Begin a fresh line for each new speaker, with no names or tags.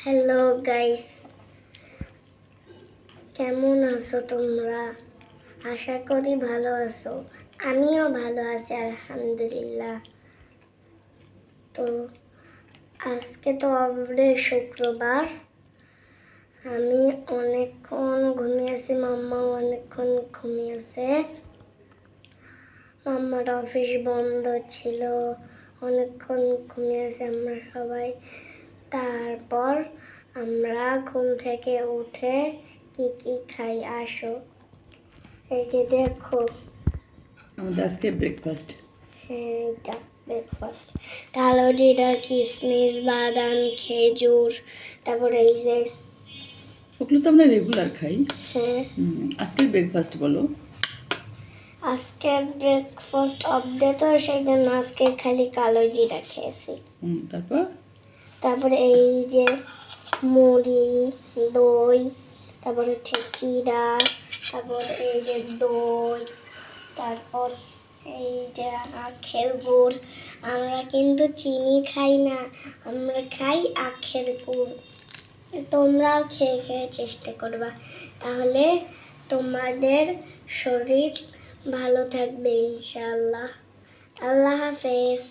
Hello guys, কেমন আছো তোমরা? আশা করি ভালো আছো। আমিও ভালো আছি আলহামদুলিল্লাহ। তো আজকে তো শুক্রবার। আমি অনেকক্ষণ ঘুমিয়েছি, মাম্মাও অনেকক্ষণ ঘুমিয়েছে। মাম্মার অফিস বন্ধ ছিল, অনেকক্ষণ ঘুমিয়েছে আমরা সবাই। তারপর আমরা ঘুম থেকে উঠে কি কি খাই আসো। এই যে দেখো,
আমাদের আজকে ব্রেকফাস্ট।
হ্যাঁ এটা ব্রেকফাস্ট। কালো জিরা, কিশমিশ, বাদাম, খেজুর, তারপরে এই যে
ওগুলো তো আমরা রেগুলার খাই।
হ্যাঁ
আজকের ব্রেকফাস্ট বলো।
আজকের ব্রেকফাস্ট আপডেট, তো সেই জন্য আজকে খালি কালো জিরা খেয়েছি।
তারপরে
এই যে মুড়ি, দই, তারপর হচ্ছে চিড়া, তারপর এই যে দই, তারপর এই যে আখের গুড়। আমরা কিন্তু চিনি খাই না, আমরা খাই আখের গুড়। তোমরাও খেয়ে খেয়ে চেষ্টা করবা, তাহলে তোমাদের শরীর ভালো থাকবে ইনশাআল্লাহ। আল্লাহ হাফেজ।